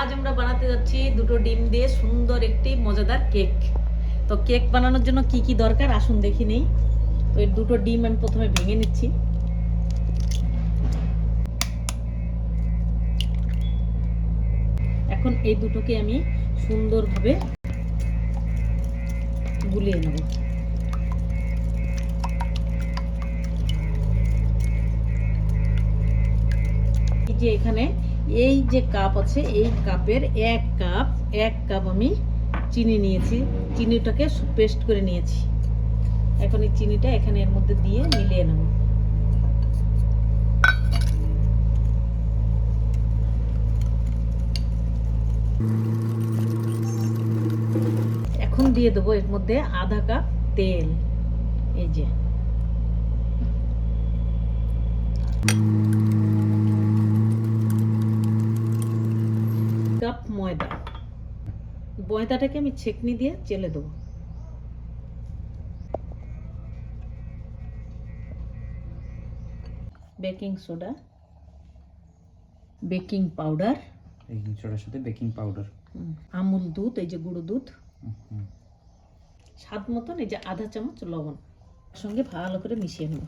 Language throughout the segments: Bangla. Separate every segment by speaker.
Speaker 1: আজ আমরা বানাতে যাচ্ছি দুটো ডিম দিয়ে সুন্দর একটি মজাদার কেক। তো কেক বানানোর জন্য কি কি দরকার আসুন দেখি নেই। তো এই দুটো ডিম আমি প্রথমে ভেঙে নিচ্ছি। এখন এই দুটোকে আমি সুন্দরভাবে গুলিয়ে নেব। এই যে এখানে এই যে কাপ আছে, এই কাপের এক কাপ আমি চিনি নিয়েছি। চিনিটাকে পেস্ট করে নিয়েছি। এখন এই চিনিটা এখানে এর মধ্যে দিয়ে মিলিয়ে নেব। এখন দিয়ে দেবো এর মধ্যে আধা কাপ তেল। এই যে কাপ ময়দাটাকে আমি ছেঁকনি দিয়ে চেলে দেবো। Baking soda, baking powder,
Speaker 2: baking সোডার সাথে বেকিং পাউডার,
Speaker 1: আমুল দুধ, এই যে গুঁড়ো দুধ, স্বাদ মতন এই যে আধা চামচ লবণ সঙ্গে ভালো করে মিশিয়ে নেব।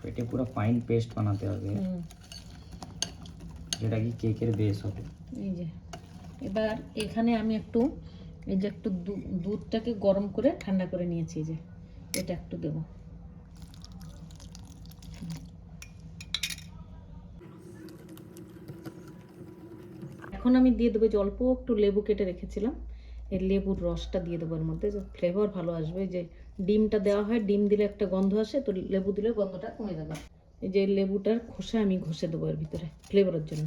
Speaker 2: এটা পুরো ফাইন পেস্ট বানাতে হবে, যেটা কি কেকের বেস হবে।
Speaker 1: এই যে এবার এখানে আমি একটু এই যে একটু দুধটাকে গরম করে ঠান্ডা করে নিয়েছি। এই যে এটা একটু দেব। এখন আমি দিয়ে দেবো যে অল্প একটু লেবু কেটে রেখেছিলাম, এই লেবুর রসটা দিয়ে দেবো এর মধ্যে, যে ফ্লেভার ভালো আসবে। যে ডিমটা দেওয়া হয়, ডিম দিলে একটা গন্ধ আসে, তো লেবু দিলে গন্ধটা কমে যাবে। এই যে লেবুটার খোসা আমি ঘষে দেবো এর ভিতরে ফ্লেভারের জন্য।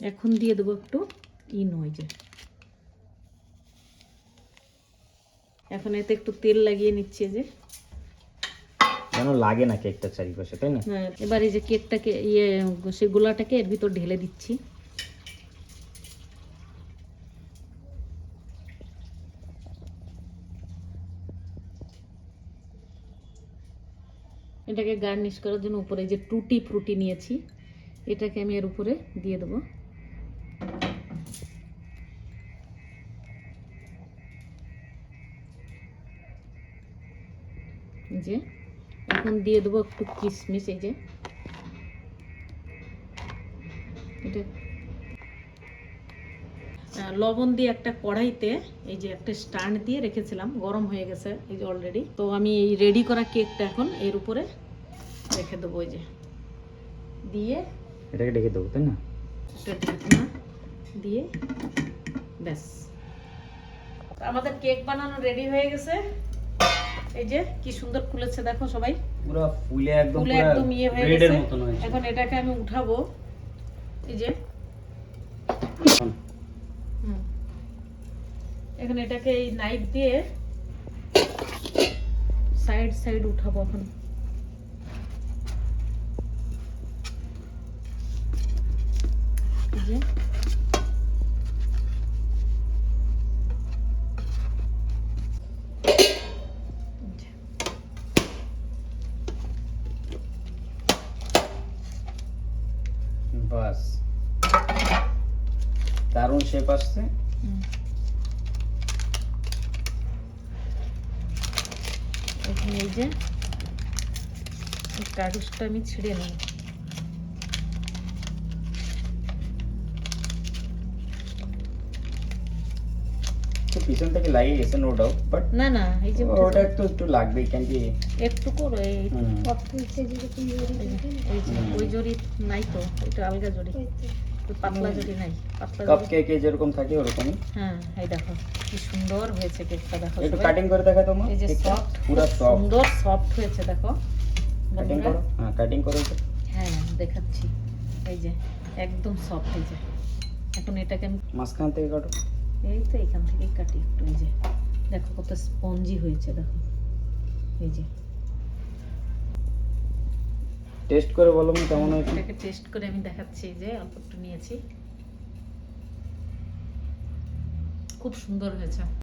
Speaker 1: এখন দিয়ে দেবো একটু ইনো। এই যে এখন এতে একটু তেল লাগিয়ে নিচ্ছে, যে
Speaker 2: যেন লাগে না কেকটা চারিপাশে, তাই না?
Speaker 1: হ্যাঁ, এবার এই যে কেকটাকে সেই গোলাটাকে এর ভিতর ঢেলে দিচ্ছি। এটাকে গার্নিশ করার জন্য উপরে যে টুটি ফ্রুটি নিয়েছি, এটাকে আমি এর উপরে দিয়ে দেবো। যে এখন দিয়ে দেবো একটু কিশমিশ। এই যে এটা লবণ দিয়ে একটা কড়াইতে এই যে একটা স্ট্যান্ড দিয়ে রেখেছিলাম, গরম হয়ে গেছে এই যে অলরেডি। তো আমি এই রেডি করা কেকটা এখন এর উপরে রেখে দেবো। এই যে দিয়ে
Speaker 2: এটাকে ঢেকে দেবো, তাই না?
Speaker 1: এটা ঢাকনা দিয়ে ব্যাস আমাদের কেক বানানো রেডি হয়ে গেছে। এই যে কি সুন্দর ফুলেছে দেখো সবাই,
Speaker 2: পুরো ফুলে একদম
Speaker 1: ইয়ে হয়ে
Speaker 2: ব্রেডের
Speaker 1: গেছে।
Speaker 2: মতন হয়েছে।
Speaker 1: এখন এটাকে আমি উঠাবো। এই যে এখন এটাকে এই নাইফ দিয়ে সাইড উঠাবো। এখন এই যে
Speaker 2: বাস দারুণ শেপ আসছে।
Speaker 1: এখানে এই যে কাগজটা আমি ছিঁড়ে নেব।
Speaker 2: পিছন থেকে লাগিয়ে গেছে নো ডাউট, বাট
Speaker 1: না এই যে
Speaker 2: ওটা একটু লাগবেই, কেন কি
Speaker 1: একটু করো। এই যে ওই জড়ি নাই তো, এটা আলগা জড়ি, পাতলা জড়ি নাই। পাতলা
Speaker 2: কাপ কেকে যেরকম থাকে ওরকমই।
Speaker 1: হ্যাঁ, এই দেখো কি সুন্দর হয়েছে কেকটা। দেখো
Speaker 2: একটু কাটিং করে দেখা তোমার।
Speaker 1: এই যে সফট,
Speaker 2: পুরো সফট,
Speaker 1: সুন্দর সফট হয়েছে দেখো।
Speaker 2: কাটিং করো। হ্যাঁ, কাটিং করো।
Speaker 1: হ্যাঁ দেখাচ্ছি। এই যে একদম সফট। এই যে এখন এটাকে আমি
Speaker 2: মাঝখান থেকে কাটো।
Speaker 1: এই তো এখান থেকে কাটি একটু। এই যে দেখো কত স্পঞ্জি হয়েছে দেখো। এই যে
Speaker 2: টেস্ট করে বলো কেমন হয়েছে।
Speaker 1: এটাকে টেস্ট করে আমি দেখাচ্ছি। যে অল্প একটু নিয়েছি, খুব সুন্দর হয়েছে।